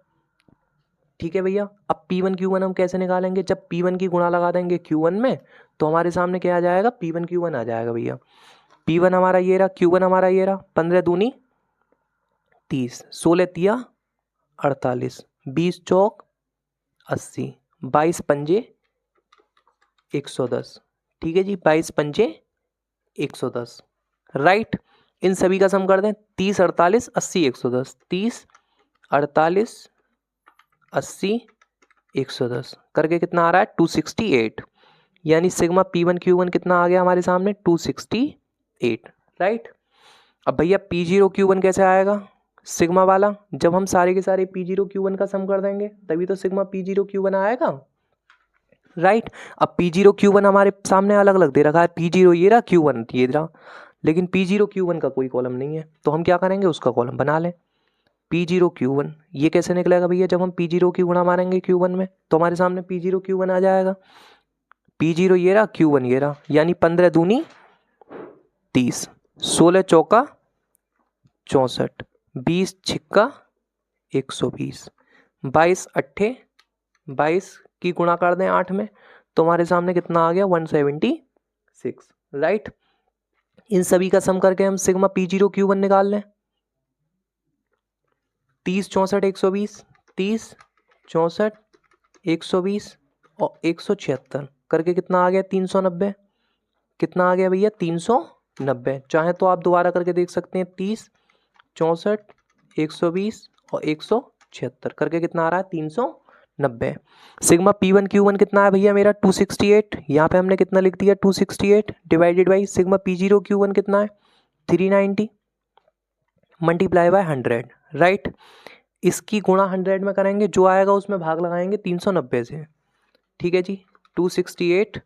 ठीक है भैया, अब P1 Q1 हम कैसे निकालेंगे, जब P1 की गुणा लगा देंगे Q1 में तो हमारे सामने क्या आ जाएगा, P1 Q1 आ जाएगा भैया। P1 हमारा ये रहा, Q1 हमारा ये रहा, 15 दूनी 30, 16 तिया 48, 20 चौक 80, 22 पंजे 110। ठीक है जी, 22 पंजे 110, राइट। इन सभी का सम कर दें, 30 48 80 110, 30 48 80 110 करके कितना आ रहा है 268, यानी सिग्मा P1 Q1 कितना आ गया हमारे सामने 268, राइट। अब भैया P0 Q1 कैसे आएगा सिग्मा वाला, जब हम सारे के सारे P0 Q1 का सम कर देंगे तभी तो सिग्मा P0 Q1 आएगा, राइट। अब P0 Q1 हमारे सामने अलग अलग दे रखा है, P0 ये रहा, Q1 ये रहा, लेकिन P0 Q1 का कोई कॉलम नहीं है, तो हम क्या करेंगे उसका कॉलम बना लें। P0 Q1 ये कैसे निकलेगा भैया, जब हम P0 की गुणा मारेंगे Q1 में तो हमारे सामने P0 Q1 आ जाएगा। P0 ये रहा, Q1 ये रहा, यानी 15 दूनी 30, 16 चौका 64, 20 छिक्का 120, 22 अट्ठे 22 की गुणा कर दें 8 में तो हमारे सामने कितना आ गया 176, राइट। इन सभी का सम करके हम सिग्मा P0 Q1 निकाल लें, 30 64 120, 30 64 120 और 176 करके कितना आ गया 390, कितना आ गया भैया 390। चाहे तो आप दोबारा करके देख सकते हैं, 30 64 120 और 176 करके कितना आ रहा है 390। सिग्मा P1 Q1 कितना है भैया मेरा 268, यहाँ पे हमने कितना लिख दिया 268 divided by sigma P0 Q1 कितना है 390 मल्टीप्लाई बाय 100, राइट। इसकी गुणा 100 में करेंगे, जो आएगा उसमें भाग लगाएंगे 390 से। ठीक है जी, 268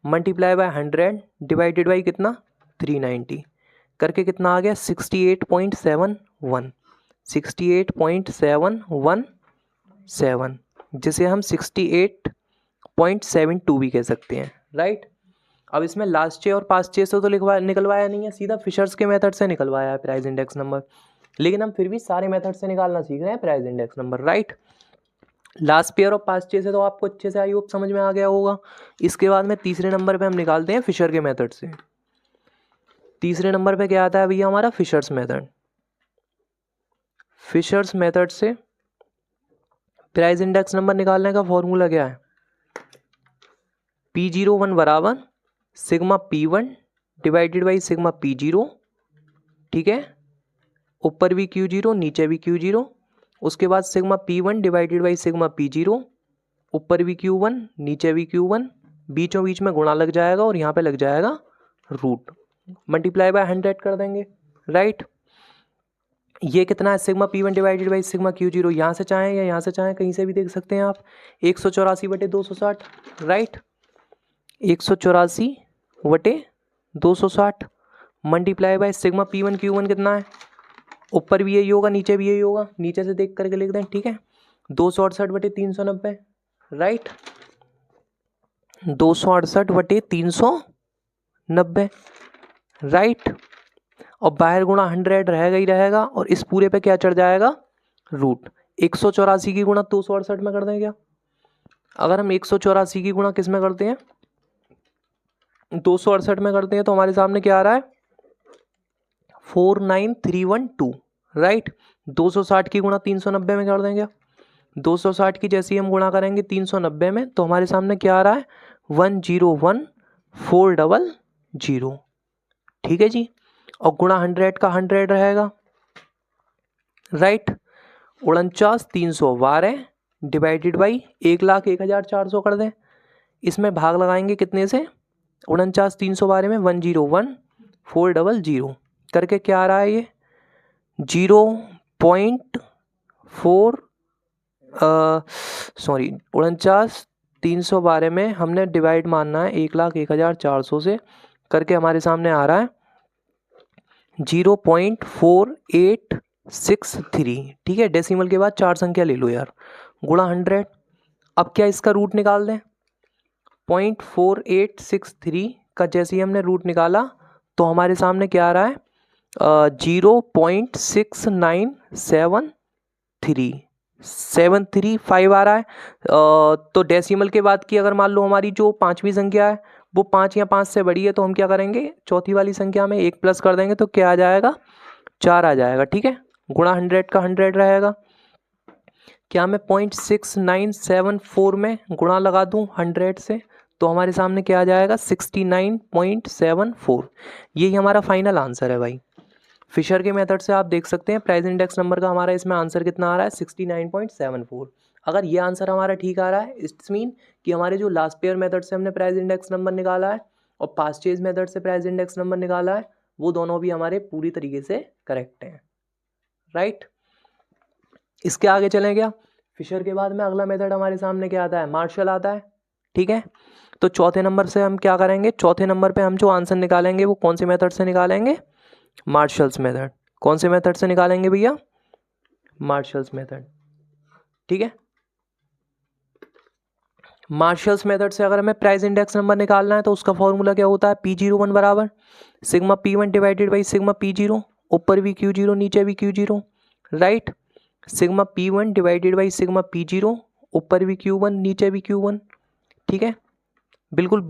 मल्टीप्लाई बाय 100 डिवाइडेड बाई कितना 390 करके कितना आ गया 68.71, 68.717, जिसे हम 68.72 भी कह सकते हैं, राइट। अब इसमें लास्ट चे और पास्ट चे से तो निकलवाया नहीं है, सीधा फिशर्स के मेथड से निकलवाया है प्राइस इंडेक्स नंबर, लेकिन हम फिर भी सारे मेथड से निकालना सीख रहे हैं price index number, right. Last pair और पास्ट चे से तो आपको अच्छे से आई होप समझ में आ गया होगा। इसके बाद में तीसरे नंबर पे हम निकालते हैं फिशर के मेथड से। तीसरे नंबर पे क्या आता है भैया हमारा फिशर्स मेथड। फिशर्स मेथड से प्राइस इंडेक्स नंबर निकालने का फॉर्मूला क्या है, P01 बराबर sigma P1 divided by sigma P0, ठीक है, ऊपर भी Q0 नीचे भी Q0, उसके बाद sigma P1 divided by sigma P0, ऊपर भी Q1 नीचे भी Q1, बीचों बीच में गुणा लग जाएगा और यहाँ पे लग जाएगा रूट, मल्टीप्लाई बाय 100 कर देंगे, राइट। ये कितना है sigma P1 divided by sigma Q0, यहाँ से चाहें या यहाँ से चाहें कहीं से भी देख सकते हैं आप, 184/260, right, 184/260 multiply by sigma P1 Q1 कितना है, ऊपर भी यही होगा नीचे भी यही होगा, नीचे से देख करके लिख दें, ठीक है, 268/390, राइट, 268/390, राइट। और बाहर गुणा 100 रहेगा ही रहेगा और इस पूरे पे क्या चढ़ जाएगा रूट। 184 की गुणा 268 में कर दें क्या, अगर हम 184 की गुणा किस में करते हैं 268 में करते हैं तो हमारे सामने क्या आ रहा है 49312, राइट। 260 की गुणा 390 में कर देंगे, 260 की जैसी हम गुणा करेंगे 390 में तो हमारे सामने क्या आ रहा है 101400, ठीक है जी। और गुणा 100 का 100 रहेगा, राइट, 49,312 डिवाइडेड बाई 1,01,400 कर दें, इसमें भाग लगाएंगे कितने से 49,312 में 101400 करके क्या आ रहा है ये 0.4 सॉरी 49,312 में हमने डिवाइड मानना है 1,01,400 से करके हमारे सामने आ रहा है 0.4863। ठीक है, डेसिमल के बाद 4 संख्या ले लो यार, गुणा 100। अब क्या इसका रूट निकाल दें, 0.4863 का जैसे ही हमने रूट निकाला तो हमारे सामने क्या आ रहा है 0.6973 आ रहा है। तो डेसिमल के बाद की अगर मान लो हमारी जो पांचवी संख्या है वो 5 या 5 से बड़ी है तो हम क्या करेंगे, चौथी वाली संख्या में 1 प्लस कर देंगे तो क्या आ जाएगा, 4 आ जाएगा। ठीक है, गुणा 100 का 100 रहेगा। क्या मैं 0.6974 में गुणा लगा दूं 100 से तो हमारे सामने क्या आ जाएगा 69.74। यही हमारा फाइनल आंसर है भाई। फिशर के मेथड से आप देख सकते हैं प्राइस इंडेक्स नंबर का हमारा इसमें आंसर कितना आ रहा है 69.74। अगर ये आंसर हमारा ठीक आ रहा है इट्स मीन कि हमारे जो लास्ट पेयर मेथड से हमने प्राइस इंडेक्स नंबर निकाला है और पास्ट चेज मेथड से प्राइस इंडेक्स नंबर निकाला है वो दोनों भी हमारे पूरी तरीके से करेक्ट हैं। राइट, इसके आगे चलें क्या, फिशर के बाद में अगला मेथड हमारे सामने क्या आता है, मार्शल आता है। ठीक है, तो चौथे नंबर से हम क्या करेंगे, चौथे नंबर पे हम जो आंसर निकालेंगे वो कौन से मेथड से निकालेंगे, मार्शल्स मेथड। कौन से मेथड से निकालेंगे भैया, मार्शल्स मेथड। ठीक है, मार्शल्स मेथड से अगर हमें प्राइस इंडेक्स नंबर निकालना है तो उसका फॉर्मूला क्या होता है, P01 बराबर sigma P1 divided by sigma P0, ऊपर भी Q0 नीचे भी Q0। Right, sigma P1 divided by sigma P0, ऊपर भी Q1 नीचे भी Q1। ठीक है, बिल्कुल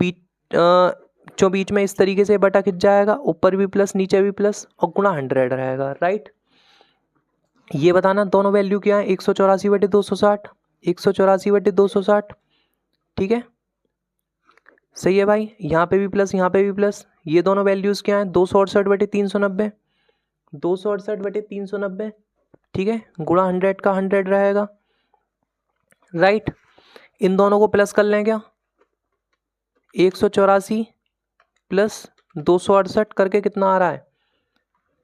जो बीच में इस तरीके से बटा खिंच जाएगा, ऊपर भी प्लस नीचे भी प्लस और गुणा 100 रहेगा। राइट, ये बताना दोनों वैल्यू क्या है, 184/260, 184/260। ठीक है, सही है भाई, यहाँ पे भी प्लस यहाँ पे भी प्लस। ये दोनों वैल्यूज क्या हैं, 268/390, 268/390। ठीक है, गुणा 100 का 100 रहेगा। राइट, इन दोनों को प्लस कर लें क्या, 184 प्लस 268 करके कितना आ रहा है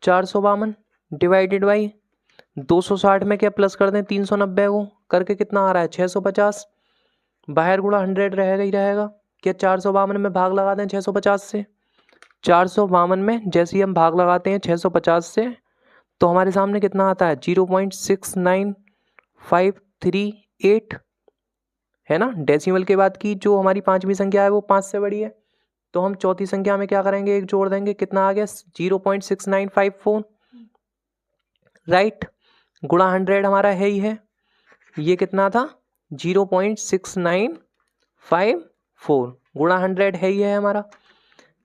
452 डिवाइडेड बाई 260 में क्या प्लस कर दें 390 को करके कितना आ रहा है 650। बाहर गुणा 100 रहेगा ही रहेगा। क्या 452 में भाग लगा दें 650 से, 452 में जैसे ही हम भाग लगाते हैं 650 से तो हमारे सामने कितना आता है 0.69538 है ना। डेसिमल के बाद की जो हमारी पांचवी संख्या है वो 5 से बड़ी है तो हम चौथी संख्या में क्या करेंगे, एक जोड़ देंगे, कितना आ गया 0.6954। राइट, गुणा 100 हमारा है ही है, ये कितना था 0.6954 गुणा 100 है ही है हमारा।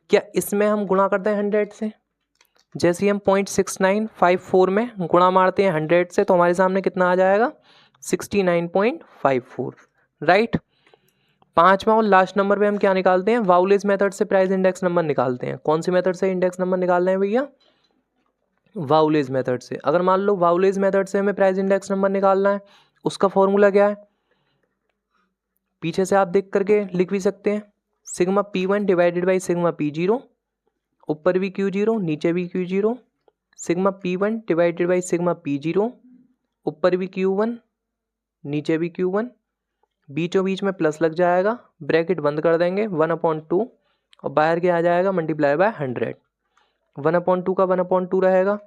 क्या इसमें हम गुणा करते हैं 100 से, जैसे ही हम 0.6954 में गुणा मारते हैं 100 से तो हमारे सामने कितना आ जाएगा 69.54। राइट, पांचवा और लास्ट नंबर पे हम क्या निकालते हैं, वाउलेज मेथड से प्राइस इंडेक्स नंबर निकालते हैं। कौन सी मेथड से इंडेक्स नंबर निकाल रहे हैं भैया, वाउलेज मेथड से। अगर मान लो वाउलेज मेथड से हमें प्राइस इंडेक्स नंबर निकालना है, उसका फॉर्मूला क्या है, पीछे से आप देख करके लिख भी सकते हैं, sigma P1 divided by sigma P0, ऊपर भी Q0 नीचे भी Q0, sigma P1 divided by sigma P0, ऊपर भी Q1 नीचे भी Q1, बीचों बीच में प्लस लग जाएगा, ब्रैकेट बंद कर देंगे 1/2 और बाहर के आ जाएगा मल्टीप्लाई बाय 100। 1/2 का 1/2 रहेगा।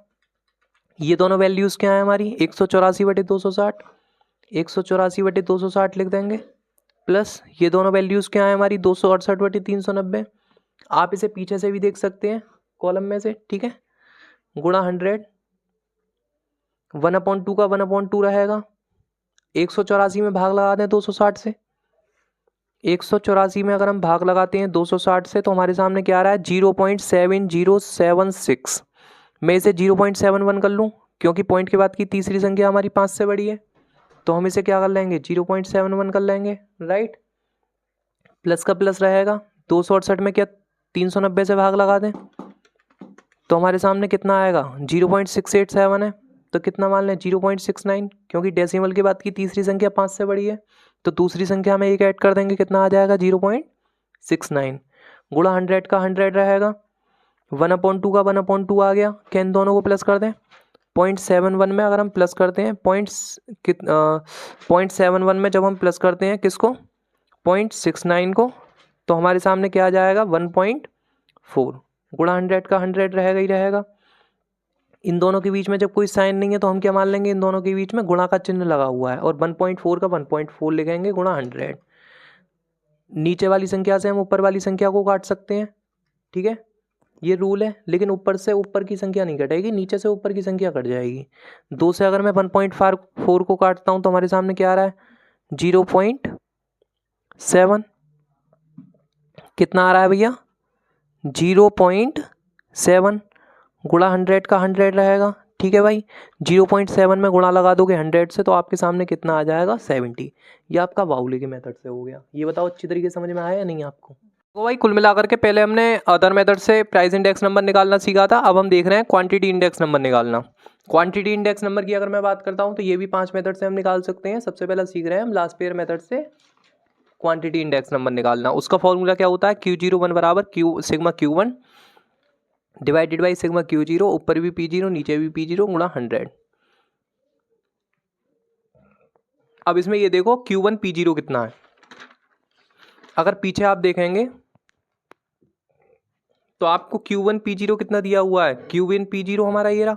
ये दोनों वैल्यूज़ क्या है हमारी 184/260, 184/260 लिख देंगे, प्लस ये दोनों वैल्यूज़ क्या है हमारी 268/390। आप इसे पीछे से भी देख सकते हैं कॉलम में से। ठीक है, गुणा 100, 1/2 का 1/2 रहेगा, 184 में भाग लगा दें 260 से, 184 में अगर हम भाग लगाते हैं 260 से तो हमारे सामने क्या आ रहा है 0.7076। मैं इसे 0.71 कर लूँ क्योंकि पॉइंट के बाद की तीसरी संख्या हमारी 5 से बड़ी है तो हम इसे क्या कर लेंगे 0.71 कर लेंगे। राइट, प्लस का प्लस रहेगा, 268 में क्या 390 से भाग लगा दें तो हमारे सामने कितना आएगा 0.687 है तो कितना मान लें 0.69, क्योंकि डेसिमल के बाद की तीसरी संख्या 5 से बड़ी है तो दूसरी संख्या में एक ऐड कर देंगे, कितना आ जाएगा 0.69। गुणा 100 का 100 रहेगा, 1/2 का 1/2 आ गया। क्या इन दोनों को प्लस कर दें, 0.71 में अगर हम प्लस करते हैं 0.71 में जब हम प्लस करते हैं किसको 0.69 को तो हमारे सामने क्या आ जाएगा 4 गुणा 100 का 100 रहेगा ही रहेगा। इन दोनों के बीच में जब कोई साइन नहीं है तो हम क्या मान लेंगे, इन दोनों के बीच में गुणा का चिन्ह लगा हुआ है और 1.4 का 1.4 लिखेंगे गुणा 100। नीचे वाली संख्या से हम ऊपर वाली संख्या को काट सकते हैं, ठीक है, ये रूल है। लेकिन ऊपर से ऊपर की संख्या नहीं कटेगी, नीचे से ऊपर की संख्या कट जाएगी। 2 से अगर मैं 1.4 को काटता हूँ तो हमारे सामने क्या आ रहा है, 0.7। कितना आ रहा है भैया, 0.7 गुणा 100 का 100 रहेगा, ठीक है भाई। 0.7 में गुणा लगा दोगे 100 से तो आपके सामने कितना आ जाएगा, 70। ये आपका बाउले के मेथड से हो गया। ये बताओ अच्छी तरीके से समझ में आया या नहीं आपको। तो भाई कुल मिलाकर के पहले हमने अदर मेथड से प्राइस इंडेक्स नंबर निकालना सीखा था, अब हम देख रहे हैं क्वांटिटी इंडेक्स नंबर निकालना। क्वांटिटी इंडेक्स नंबर की अगर मैं बात करता हूँ तो ये भी 5 मेथड से हम निकाल सकते हैं। सबसे पहले सीख रहे हैं हम लास्ट पेयर मेथड से क्वांटिटी इंडेक्स नंबर निकालना। उसका फॉर्मूला क्या होता है, Q01 बराबर sigma Q1 divided by sigma Q0, ऊपर भी P0 नीचे भी P0 गुणा 100। अब इसमें ये देखो Q1 P0 कितना है। अगर पीछे आप देखेंगे तो आपको Q1 P0 कितना दिया हुआ है, Q1 P0 हमारा ये रहा,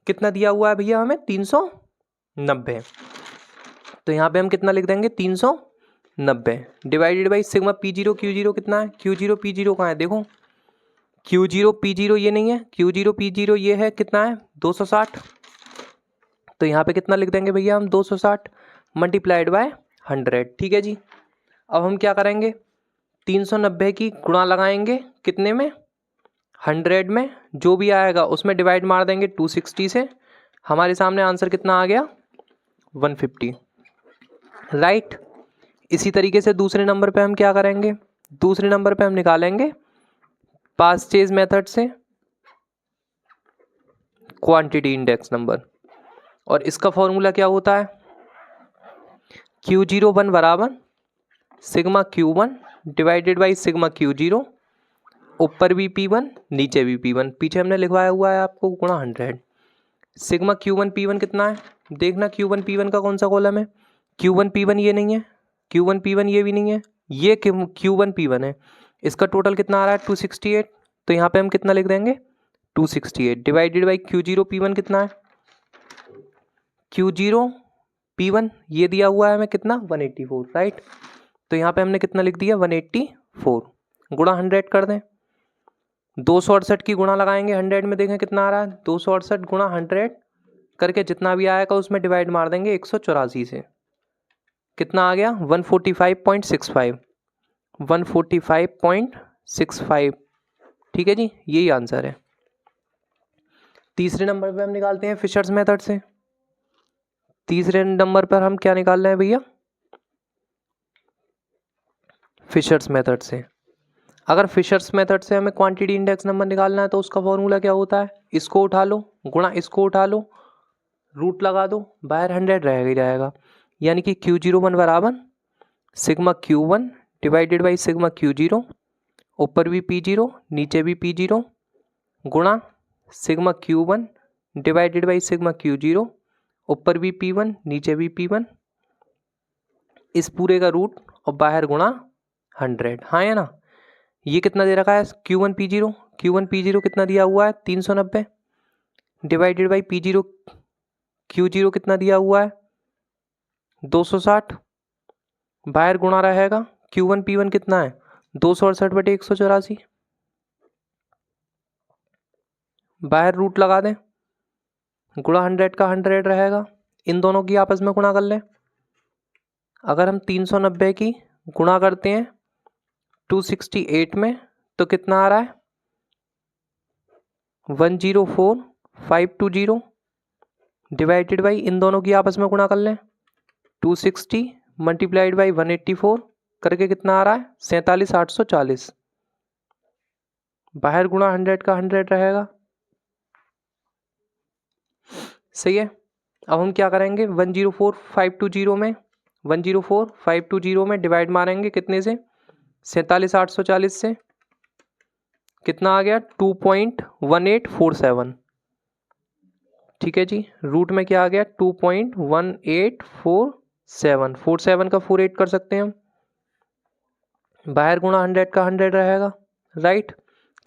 कितना दिया हुआ है भैया हमें, 390। तो यहाँ पे हम कितना लिख देंगे, 390 divided by sigma P0 Q0 कितना है, Q0 P0 कहाँ है, देखो Q0 P0 ये नहीं है, Q0 P0 ये है, कितना है 260। तो यहाँ पे कितना लिख देंगे भैया हम, 260 मल्टीप्लाइड बाय 100, ठीक है जी। अब हम क्या करेंगे, 390 की गुणा लगाएंगे कितने में, 100 में, जो भी आएगा उसमें डिवाइड मार देंगे 260 से। हमारे सामने आंसर कितना आ गया, 150, राइट। इसी तरीके से दूसरे नंबर पे हम क्या करेंगे, दूसरे नंबर पे हम निकालेंगे पास्ट चेज मेथड से क्वांटिटी इंडेक्स नंबर। और इसका फॉर्मूला क्या होता है, Q01 बराबर sigma Q1 divided by sigma Q0, ऊपर भी P1 नीचे भी P1, पीछे हमने लिखवाया हुआ है आपको गुणा 100। सिग्मा Q1 P1 कितना है, देखना Q1 P1 का कौन सा कॉलम है, Q1 P1 ये नहीं है, Q1 P1 ये भी नहीं है, ये Q1 P1 है। इसका टोटल कितना आ रहा है, 268। तो यहाँ पे हम कितना लिख देंगे, 268 डिवाइडेड बाई Q0 P1 कितना है, Q0 P1 ये दिया हुआ है हमें कितना, 184, राइट। तो यहाँ पे हमने कितना लिख दिया, 184 गुणा 100 कर दें, 268 की गुणा लगाएंगे 100 में, देखें कितना आ रहा है, 268 गुणा 100 करके जितना भी आएगा उसमें डिवाइड मार देंगे 184 से, कितना आ गया 145.65, 145.65, ठीक है जी, यही आंसर है। तीसरे नंबर पे हम निकालते हैं फिशर्स मेथड से। तीसरे नंबर पर हम क्या निकाल रहे हैं भैया, फिशर्स मेथड से। अगर फिशर्स मेथड से हमें क्वांटिटी इंडेक्स नंबर निकालना है तो उसका फॉर्मूला क्या होता है, इसको उठा लो गुणा इसको उठा लो, रूट लगा दो, बाहर 100 रहेगा ही रहेगा। यानी कि Q01 बराबर sigma Q1 divided by sigma Q0, ऊपर भी P0 नीचे भी P0 गुणा sigma Q1 divided by sigma Q0, ऊपर भी P1 नीचे भी P1, इस पूरे का रूट और बाहर गुणा 100, हाँ है ना। ये कितना दे रखा है, Q1 P0, Q1 P0 कितना दिया हुआ है 390 डिवाइडेड बाई P0 Q0 कितना दिया हुआ है 260, बाहर गुणा रहेगा Q1 P1 कितना है 268/184, बाहर रूट लगा दें, गुणा 100 का 100 रहेगा, इन दोनों की आपस में गुणा कर लें। अगर हम 390 की गुणा करते हैं 268 में तो कितना आ रहा है 104,520 डिवाइडेड बाई, इन दोनों की आपस में गुणा कर लें 260 मल्टीप्लाइड बाई 184 करके कितना आ रहा है 47,840, बाहर गुणा 100 का 100 रहेगा, सही है। अब हम क्या करेंगे 104,520 में डिवाइड मारेंगे कितने से 47,840 से, कितना आ गया 2.1847, ठीक है जी। रूट में क्या आ गया 2.1847, 47 का 48 कर सकते हैं हम, बाहर गुणा 100 का 100 रहेगा, राइट।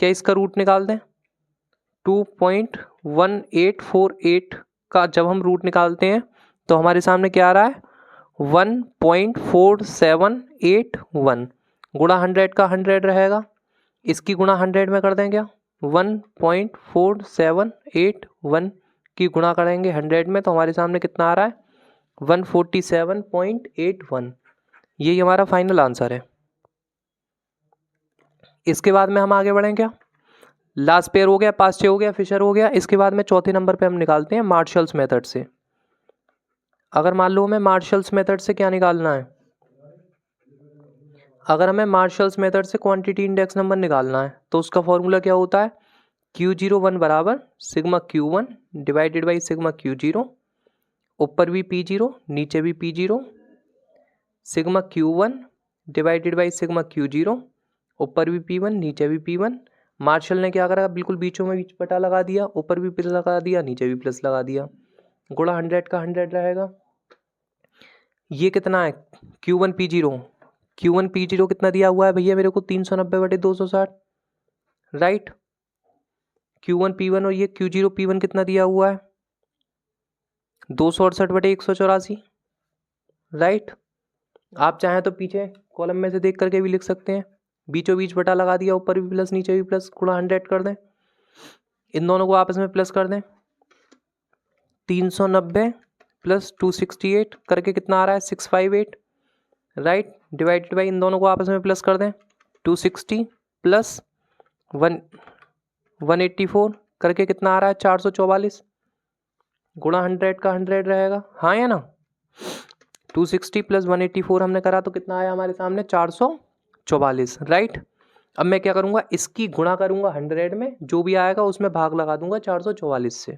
क्या इसका रूट निकाल दें? 2.1848 का जब हम रूट निकालते हैं तो हमारे सामने क्या आ रहा है? 1.4781 गुणा 100 का 100 रहेगा। इसकी गुणा 100 में कर दें क्या? 1.4781 की गुणा करेंगे 100 में तो हमारे सामने कितना आ रहा है? 147.81। यही हमारा फाइनल आंसर है। इसके बाद में हम आगे बढ़ें क्या? लास्ट पेयर हो गया, पास्चे हो गया, फिशर हो गया। इसके बाद में चौथे नंबर पे हम निकालते हैं मार्शल्स मेथड से। अगर मान लो हमें मार्शल्स मेथड से क्या निकालना है? अगर हमें मार्शल्स मेथड से क्वांटिटी इंडेक्स नंबर निकालना है तो उसका फॉर्मूला क्या होता है? Q01 बराबर sigma Q1 divided by sigma Q0, ऊपर भी P0 नीचे भी P0, sigma Q1 divided by sigma Q0, ऊपर भी P1 नीचे भी P1। मार्शल ने क्या करा? बिल्कुल बीचों में बीच बटा लगा दिया, ऊपर भी प्लस लगा दिया, नीचे भी प्लस लगा दिया। गुणा 100 का 100 रहेगा। ये कितना है? Q1 P0 कितना दिया हुआ है भैया मेरे को? 390/260, राइट। Q1 P1 और ये Q0 P1 कितना दिया हुआ है? 268/184, राइट। आप चाहें तो पीछे कॉलम में से देख करके भी लिख सकते हैं। बीचों बीच बटा लगा दिया, ऊपर भी प्लस नीचे भी प्लस, गुणा 100 कर दें। इन दोनों को आपस में प्लस कर दें। 390 प्लस 268 करके कितना आ रहा है? 658, राइट। डिवाइडेड बाई इन दोनों को आपस में प्लस कर दें। 260 प्लस 184 करके कितना आ रहा है? 444, गुणा 100 का 100 रहेगा, हाँ या ना? 260 प्लस 184 हमने करा तो कितना आया हमारे सामने? 444, राइट। अब मैं क्या करूँगा? इसकी गुणा करूँगा 100 में, जो भी आएगा उसमें भाग लगा दूंगा 444 से,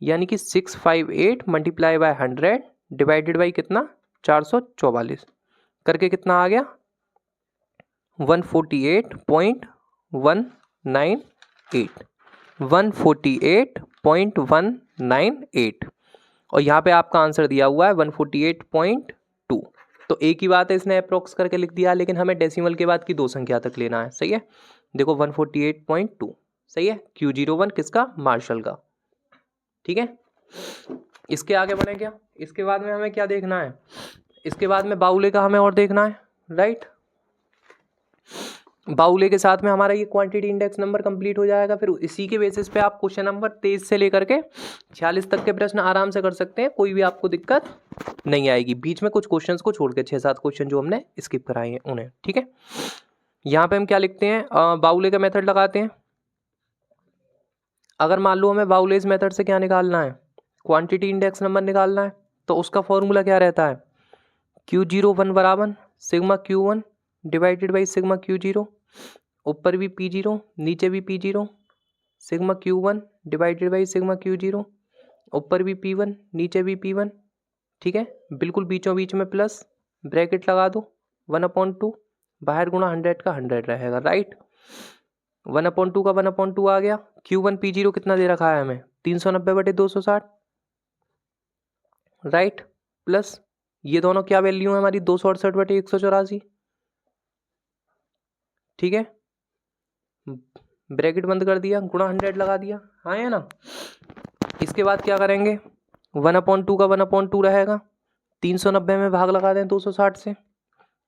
यानी कि 658 मल्टीप्लाई बाय 100 डिवाइडेड बाई कितना? 444 करके कितना आ गया? 148.198, 148.198। और यहाँ पे आपका आंसर दिया हुआ है 148.2। तो एक ही बात है, इसने अप्रोक्स करके लिख दिया, लेकिन हमें डेसिमल के बाद की दो संख्या तक लेना है, सही है। देखो 148.2 सही है। Q01 किसका? मार्शल का, ठीक है। इसके आगे बढ़े क्या? इसके बाद में हमें क्या देखना है? इसके बाद में बाउले का हमें और देखना है, राइट। बाउले के साथ में हमारा ये क्वांटिटी इंडेक्स नंबर कंप्लीट हो जाएगा। फिर इसी के बेसिस पे आप क्वेश्चन नंबर 23 से लेकर के 46 तक के प्रश्न आराम से कर सकते हैं, कोई भी आपको दिक्कत नहीं आएगी। बीच में कुछ क्वेश्चंस को छोड़ के 6-7 क्वेश्चन जो हमने स्किप कराए हैं उन्हें, ठीक है। यहाँ पे हम क्या लिखते हैं? बाउले का मेथड लगाते हैं। अगर मान लो हमें बाउलेज मेथड से क्या निकालना है? क्वांटिटी इंडेक्स नंबर निकालना है, तो उसका फॉर्मूला क्या रहता है? Q01 बराबर sigma Q1 divided by sigma Q0, ऊपर भी P0 नीचे भी P0, sigma Q1 divided by sigma Q0, ऊपर भी P1 नीचे भी P1, ठीक है। बिल्कुल बीचों बीच में प्लस, ब्रैकेट लगा दो, 1/2, बाहर गुणा 100 का 100 रहेगा, राइट। 1/2 का 1/2 आ गया। Q1 P0 कितना दे रखा है हमें? 390/260, राइट। प्लस ये दोनों क्या वैल्यू है हमारी? 268/184, ठीक है। ब्रैकेट बंद कर दिया, गुणा 100 लगा दिया, हाँ या ना। इसके बाद क्या करेंगे? 1/2 का 1/2 रहेगा। 390 में भाग लगा दें 260 से।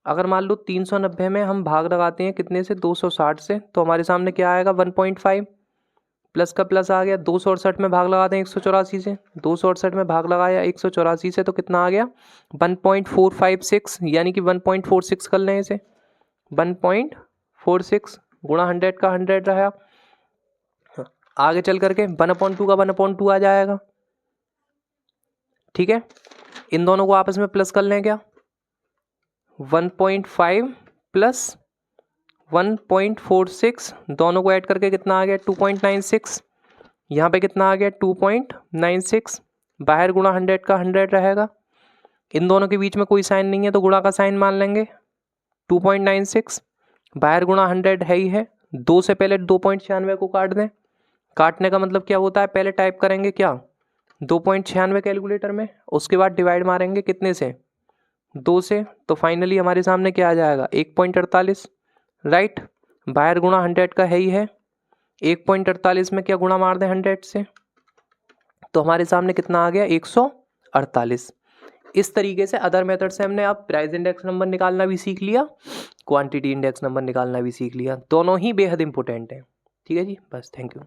अगर मान लो 390 में हम भाग लगाते हैं कितने से? 260 से, तो हमारे सामने क्या आएगा? 1.5, प्लस का प्लस आ गया। 268 में भाग लगा दें 184 से, 268 में भाग लगाया 184 से, तो कितना आ गया? 1.456, यानी कि 1.46 कर लें इसे, 1.46 गुणा 100 का 100 रहा। आगे चल करके 1/2 का 1/2 आ जाएगा, ठीक है। इन दोनों को आपस में प्लस कर लें क्या? 1.5 प्लस 1.46, दोनों को ऐड करके कितना आ गया? 2.96। यहाँ पे कितना आ गया? 2.96। बाहर गुणा 100 का 100 रहेगा। इन दोनों के बीच में कोई साइन नहीं है तो गुणा का साइन मान लेंगे। 2.96 बाहर गुणा 100 है ही है। 2 से पहले 2.96 को काट दें। काटने का मतलब क्या होता है? पहले टाइप करेंगे क्या? 2.96 कैलकुलेटर में, उसके बाद डिवाइड मारेंगे कितने से? 2 से। तो फाइनली हमारे सामने क्या आ जाएगा? 1.48, राइट। बाहर गुणा 100 का है ही है, 1.48 में क्या गुणा मार दें 100 से, तो हमारे सामने कितना आ गया 148। इस तरीके से अदर मेथड से हमने अब प्राइस इंडेक्स नंबर निकालना भी सीख लिया, क्वांटिटी इंडेक्स नंबर निकालना भी सीख लिया। दोनों ही बेहद इंपॉर्टेंट है। ठीक है जी, बस थैंक यू।